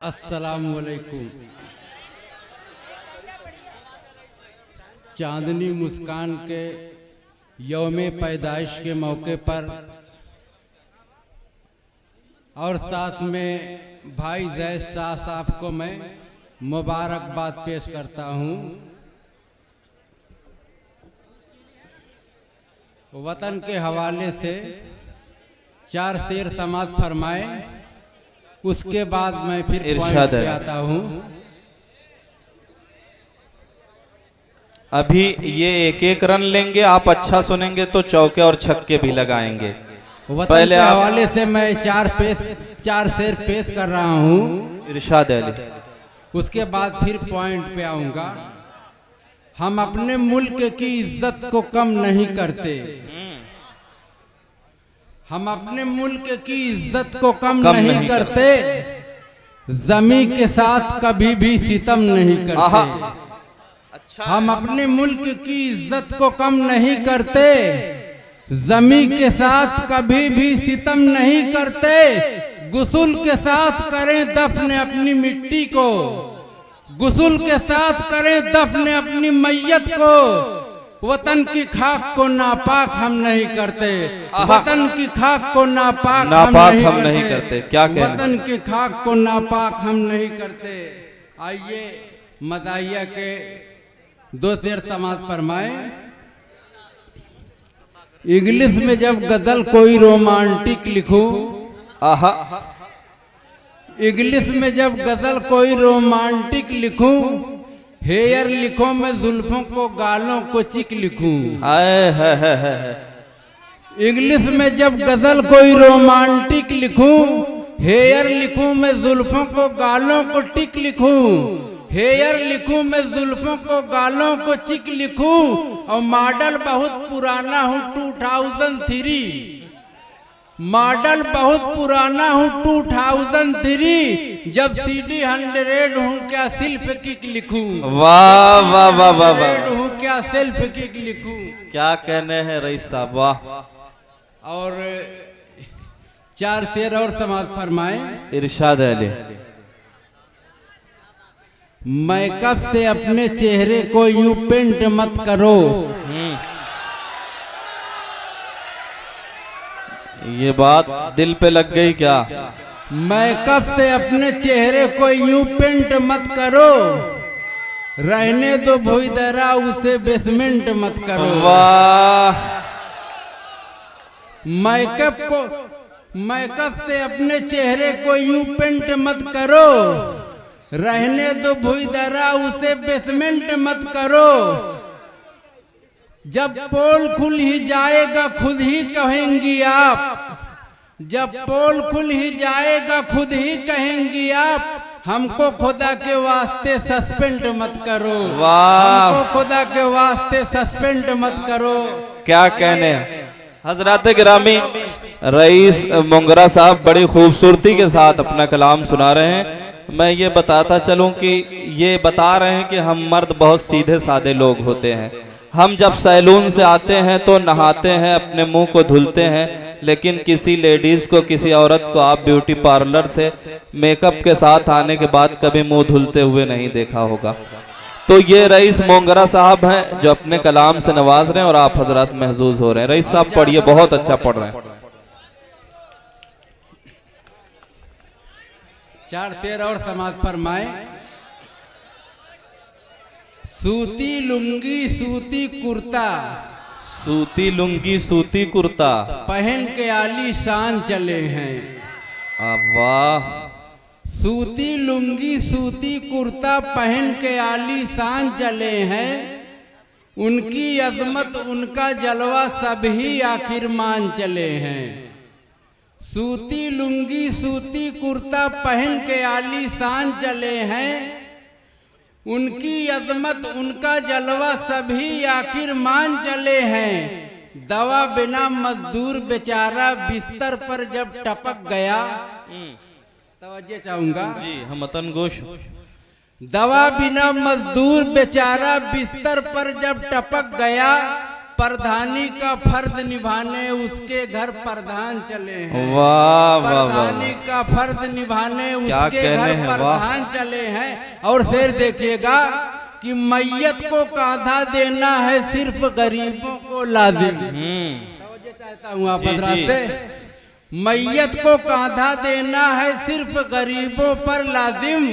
अस्सलामुअलैकुम। चांदनी मुस्कान के यौम पैदाइश के मौके पर और साथ में भाई जैद शाह साहब को मैं मुबारकबाद पेश करता हूँ। वतन के हवाले से चार शेर समाअत फरमाए, उसके बाद मैं फिर पॉइंट पे आता हूँ। अभी ये एक एक रन लेंगे, आप अच्छा सुनेंगे तो चौके और छक्के भी लगाएंगे। पहले के हवाले से मैं चार शेर पेश कर रहा हूँ, इरशाद अली। उसके बाद फिर पॉइंट पे आऊंगा। हम अपने मुल्क की इज्जत को कम नहीं करते, हम अपने मुल्क की इज्जत को कम नहीं करते, जमी के साथ कभी भी सितम नहीं करते। अच्छा। हम अपने मुल्क की इज्जत को कम नहीं करते, जमी के साथ कभी भी सितम नहीं करते। गुस्ल के साथ करें दफन अपनी मिट्टी को, गुस्ल के साथ करें दफन अपनी मैयत को। वतन की खाक को नापाक हम नहीं करते, वतन की खाक को नापाक हम नहीं करते। क्या कहना? वतन की खाक को नापाक हम नहीं करते। आइए मदाइया के दो शेर समाअत फरमाए। इंग्लिश में जब गजल कोई रोमांटिक लिखूं, इंग्लिश में जब गजल कोई रोमांटिक लिखूं, हेयर लिखो मैं जुल्फों को गालों को चिक लिखूं। इंग्लिश में जब गजल कोई रोमांटिक लिखूं, हेयर लिखूं मैं जुल्फों को गालों को टिक लिखूं। हेयर लिखूं मैं जुल्फों को गालों को चिक लिखूं। और मॉडल बहुत पुराना हूँ 2003, मॉडल बहुत पुराना हूँ 2003। जब CD 100 हूँ क्या सेल्फ किक लिखूं। वाह वाह वाह वाह वाह, हूँ क्या सेल्फ किक लिखूं। क्या कहने हैं रईस साहब, वाह। और चार शेर और समाअत फरमाए, इरशाद अली। मेकअप से अपने चेहरे को यूं पेंट मत करो। ये बात दिल पे लग गई क्या? मेकअप से अपने चेहरे को यूं पेंट मत करो, रहने दो भुइदरा उसे बेसमेंट मत करो। वाह। मेकअप से अपने चेहरे को यूं पेंट मत करो, रहने दो भुइदरा उसे बेसमेंट मत करो। जब पोल खुल ही जाएगा खुद ही कहेंगी आप, जब पोल खुल ही जाएगा खुद ही कहेंगी आप, हमको खुदा के वास्ते सस्पेंड मत करो। वाह। हमको खुदा के वास्ते सस्पेंड मत करो। क्या कहने हैं हजरात गिरामी। रईस मोंगरा साहब बड़ी खूबसूरती के साथ अपना कलाम सुना रहे हैं। मैं ये बताता चलूं कि ये बता रहे हैं कि हम मर्द बहुत सीधे साधे लोग होते हैं। हम जब सैलून से आते हैं तो नहाते हैं, अपने मुंह को धुलते हैं, लेकिन किसी लेडीज को, किसी औरत को आप ब्यूटी पार्लर से मेकअप के साथ आने के बाद कभी मुंह धुलते हुए नहीं देखा होगा। तो ये रईस मोंगरा साहब हैं जो अपने कलाम से नवाज रहे हैं और आप हजरात महजूज हो रहे हैं। रईस साहब पढ़िए, बहुत अच्छा पढ़ रहे हैं। चार शेर और समाअत फरमाए। सूती लुंगी सूती कुर्ता, सूती लुंगी सूती कुर्ता पहन के आली शान चले हैं। वाह। सूती लुंगी सूती कुर्ता पहन के आली शान चले हैं। उनकी अजमत उनका जलवा सभी आखिर मान चले हैं। सूती लुंगी सूती कुर्ता पहन के आली शान चले हैं। उनकी अजमत उनका जलवा सभी आखिर मान चले हैं। दवा बिना मजदूर बेचारा बिस्तर पर जब टपक गया, तवज्जो चाहूंगा जी, हम वतन गोश। दवा बिना मजदूर बेचारा बिस्तर पर जब टपक गया, प्रधानी का फर्ज निभाने उसके घर प्रधान चले हैं। वाह वाह वाह, प्रधानी का फर्ज निभाने क्या उसके कहने घर हैं, वाह। प्रधान चले हैं। और फिर देखिएगा कि मैयत को कांधा देना है सिर्फ गरीबों को लाजिम। चाहता हूँ आप जी, हजरात जी। से, मैयत को कांधा देना है सिर्फ गरीबों पर लाजिम।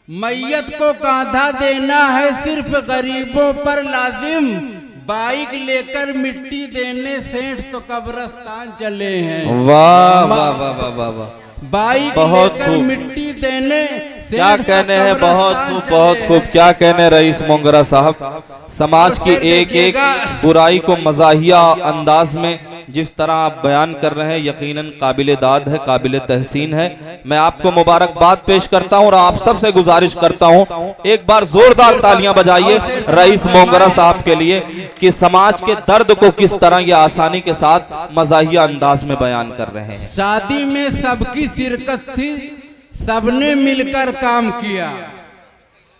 मैयत को कांधा देना है सिर्फ गरीबों पर लाजिम। बाइक लेकर मिट्टी देने सेठ तो कब्रस्तान चले हैं। वाह वाह वाह वाह वाह वाह, बाइक बहुत लेकर खूब। मिट्टी देने क्या सेठ तो कहने हैं, बहुत कब्रस्तान खूब चले बहुत हैं। खूब। क्या कहने रईस मोंगरा साहब, समाज की और फिर एक एक देखिएगा- बुराई को मजाहिया अंदाज में जिस तरह आप बयान कर रहे हैं, यकीनन काबिले दाद है, काबिले तहसीन है। मैं आपको मुबारकबाद पेश करता हूं और आप सबसे गुजारिश करता हूं एक बार जोरदार तालियां बजाइए रईस मोंगरा साहब के लिए कि समाज के दर्द को किस तरह ये आसानी के साथ मजाहिया अंदाज में बयान कर रहे हैं। शादी में सबकी शिरकत थी, सबने मिलकर काम किया।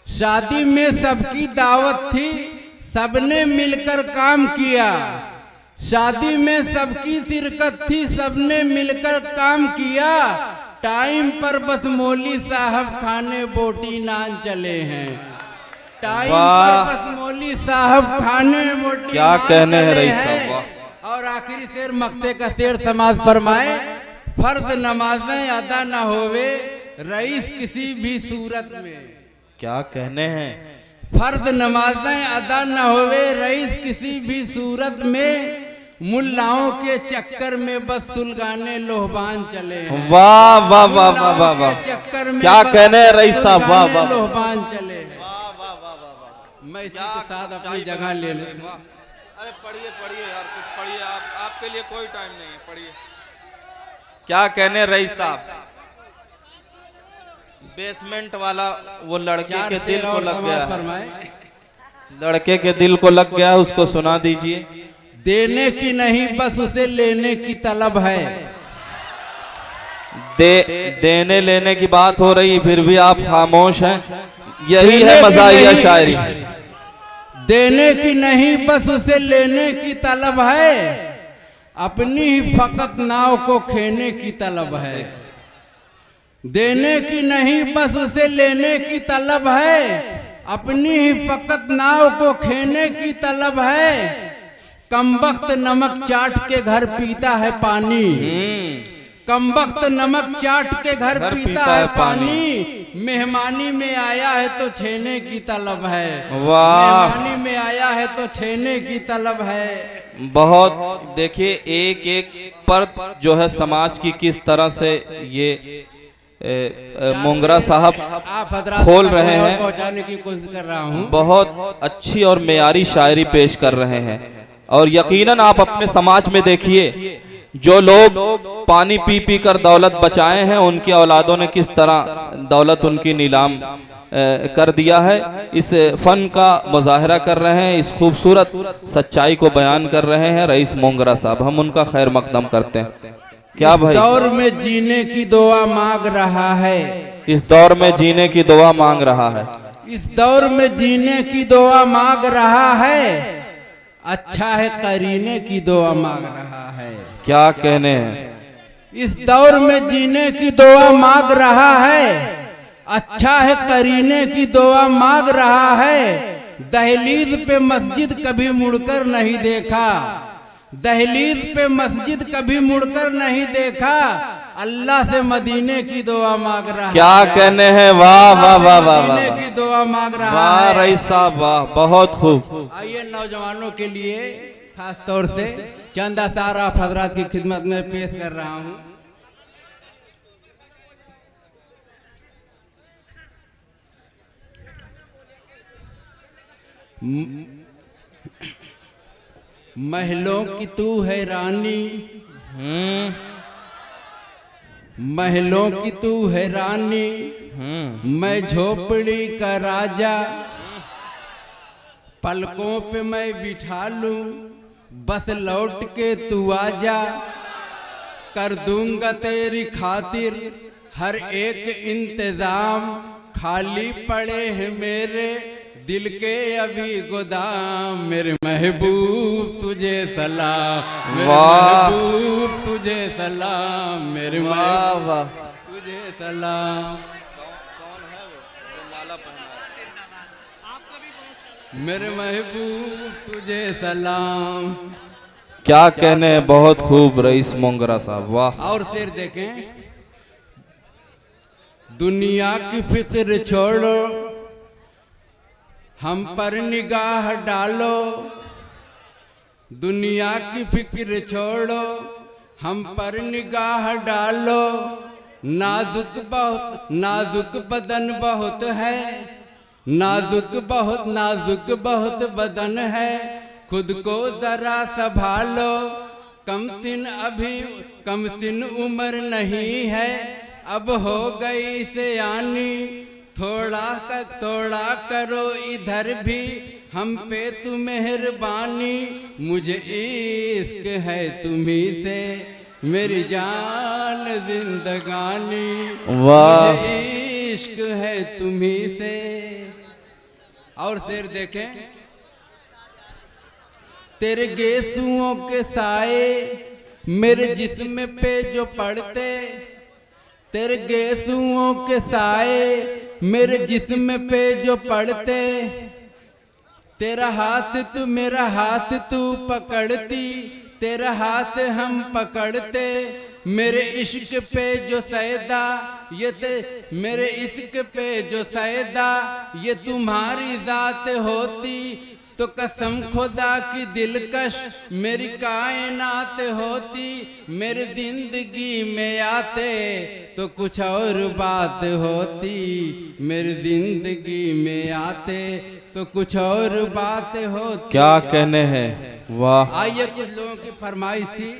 शादी में सबकी दावत थी, सबने मिलकर काम किया। शादी में सबकी शिरकत थी, सबने मिलकर काम किया। टाइम पर बस मौली साहब खाने बोटी नान चले हैं। टाइम वाह। पर बस मौली साहब खाने बोटी क्या नान कहने हैं चले रईस हैं। साहब, वाह। और आखिरी शेर मक्ते का शेर समाज फरमाए, फर्ज नमाजें अदा न होवे रईस किसी भी सूरत में। क्या कहने हैं, फर्ज नमाजें अदा न होवे रईस किसी भी सूरत में। मुल्लाओं के चक्कर में बस सुलगाने लोहबान चले हैं। वाह वाह वाह वाह वाह मुल्लाओं वाह, के चक्कर में क्या बस कहने हैं रईस साहब, वाह सुलगाने वाह। लोहबान चले हैं। मैं इसी के साथ अपनी जगह ले लेता हूं। अरे पढ़िए पढ़िए यार, कुछ पढ़िए, आपके लिए कोई टाइम नहीं है, पढ़िए। क्या कहने रईस साहब, बेसमेंट वाला वो लड़के चार के दिल शेर को और लग समाज गया, फरमाए, लड़के के दिल को लग गया, उसको सुना दीजिए। देने की नहीं बस उसे लेने की तलब है। देने लेने की बात हो रही, फिर भी आप खामोश हैं। यही देने है की मजाहिया नहीं- शायरी। देने की नहीं बस उसे लेने की तलब है। अपनी ही फकत नाव को खेने की तलब है। देने की नहीं बस उसे लेने की तलब है। अपनी ही फकत नाव को खेने की तलब है। कमबख्त नमक चाट के घर पीता है पानी। कमबख्त नमक चाट के घर पीता है पानी। मेहमानी में आया है तो छेने की तलब है। वाह। मेहमानी में आया है तो छेने की तलब है। बहुत देखिए, एक एक परत जो है समाज की किस तरह से ये मोंगरा साहब आप हजरात खोल तक रहे और हैं। पहुंचाने की कोशिश कर रहा हूँ। बहुत अच्छी और मेयारी शायरी पेश कर रहे हैं। और यकीनन आप अपने समाज में देखिए, जो लोग पानी पी पी कर दौलत बचाए हैं, उनकी औलादों ने किस तरह दौलत उनकी नीलाम कर दिया है। इस फन का मुजाहरा कर रहे हैं, इस खूबसूरत सच्चाई को बयान कर रहे हैं रईस मोंगरा साहब। हम उनका खैर मकदम करते हैं। क्या भाई, इस दौर में जीने की दुआ मांग रहा है। इस दौर में जीने की दुआ मांग रहा है। इस दौर में जीने की दुआ मांग रहा है। अच्छा है करीने की दुआ मांग रहा है। क्या कहने हैं, इस दौर में जीने की दुआ मांग रहा है। अच्छा है करीने की दुआ मांग रहा है। दहलीज पे मस्जिद कभी मुड़कर नहीं देखा। दहलीज पे मस्जिद कभी मुड़कर नहीं देखा। अल्लाह से मदीने की दुआ मांग रहा है। क्या कहने हैं, वाह वाह वाह वाह मदीने वाह, की दुआ मांग रहा वाह है। रईस साहब, वाह, बहुत खूब। आइए नौजवानों के लिए खास तौर से चंद अशार आप हजरात की खिदमत में पेश कर रहा हूँ। महलों की तू है रानी, महलों की तू है रानी, मैं झोपड़ी का राजा। पलकों पे मैं बिठा लूं, बस लौट के तू आजा। कर दूंगा तेरी खातिर हर एक इंतजाम। खाली पड़े हैं मेरे दिल के अभी गोदाम मेरे महबूब तुझे सलाम, मेरे वाह। महबूब तुझे सलाम, मेरे वाह महबूब वाह। तुझे सलाम, मेरे महबूब तुझे सलाम। क्या कहने, बहुत खूब रईस मोंगरा साहब, वाह। और शेर देखें, दुनिया की फिक्र छोड़ो हम पर निगाह डालो, दुनिया की फिक्र छोड़ो हम पर निगाह डालो, नाजुक बदन बहुत है, नाजुक बहुत बदन है, खुद को जरा संभालो, कम सिन उम्र नहीं है, अब हो गई सयानी, थोड़ा करो इधर भी हम पे तू मेहरबानी, मुझे इश्क है तुम्ही से मेरी जान जिंदगानी, वाह। मुझे इश्क है तुम्ही से। और शेर देखें, तेरे गेसुओं के साए मेरे जिस्म पे जो पड़ते, तेरे गेसुओं के साए मेरे जिस्म पे जो पड़ते, तेरा हाथ तू मेरा हाथ तू पकड़ती, तेरा हाथ हम पकड़ते, मेरे इश्क पे जो सैदा मेरे इश्क पे जो सैदा ये तुम्हारी जात होती, तो कसम खुदा की दिलकश मेरी कायनात होती, मेरी जिंदगी में आते तो कुछ और बात होती, मेरी जिंदगी में आते तो कुछ और बात होती। क्या कहने हैं, वाह। आइए, कुछ लोगों की फरमाइश थी,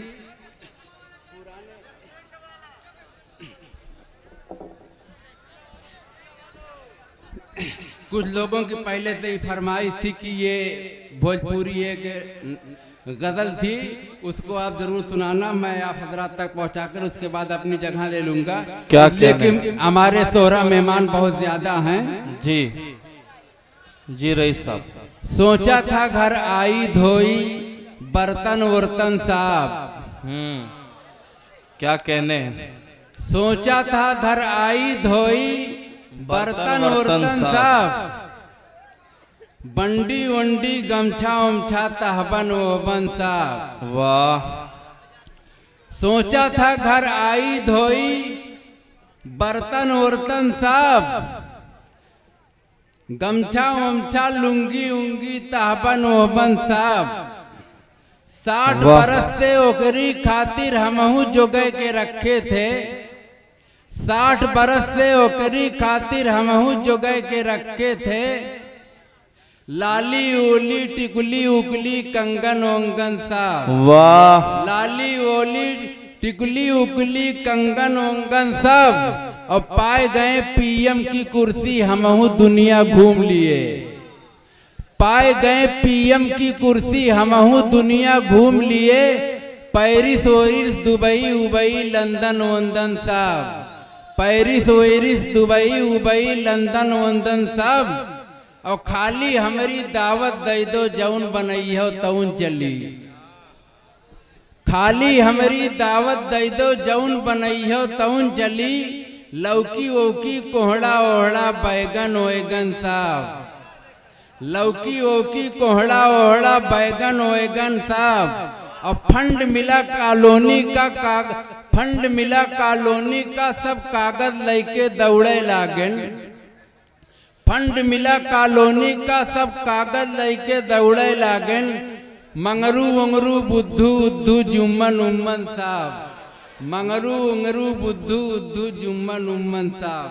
कुछ लोगों की पहले से ही फरमाइश थी कि ये भोजपुरी एक गजल थी, उसको आप जरूर सुनाना, मैं आप हजरात तक पहुंचाकर उसके बाद अपनी जगह ले लूंगा। क्या लेकिन हमारे 16 मेहमान बहुत ज्यादा हैं। जी जी रईस साहब। सोचा था घर आई धोई बर्तन वर्तन साहब, क्या कहने हैं, सोचा था घर आई धोई बर्तन वर्तन साहब, बंडी वंडी गमछा उमछा तहबन ओबन साहब, वाह। सोचा था घर आई धोई बर्तन वर्तन साहब, गमछा उमछा लुंगी उंगी तहबन ओबन साहब, 60 बरस से ओकरी खातिर हमहू जोगे के रखे थे, 60 बरस से ओकरी खातिर हमहू जोगे के रखे थे, लाली ओली टिकुली उकली कंगन ओंगन साहब, वाह। लाली ओली टिकुली उकली कंगन ओंगन सब, और पाए गए पीएम की कुर्सी हमहू दुनिया घूम लिए, पाए गए पीएम की कुर्सी हमहू दुनिया घूम लिए, पेरिस ओरिस दुबई उबई लंदन वंदन साहब, पेरिस ओरिस दुबई उबई लंदन वंदन सब, और खाली हमारी दावत दे दो जौन बनई हो तौन चली, खाली हमारी दावत दे दो जौन बनई हो तौन चली, लौकी वौकी कोहड़ा ओहड़ा बैगन ओएगन साहब, लौकी वौकी कोहड़ा ओहड़ा बैगन ओएगन साहब, और फंड मिला कॉलोनी का सब कागज लेके दौड़े लागन, फंड मिला कॉलोनी का सब कागज लेके दौड़े लागन, मंगरू उंगरू बुद्धू उद्धू जुम्मन उम्मन साहब, मंगरू उंगरू बुद्धू उद्धू जुम्मन उम्मन साहब।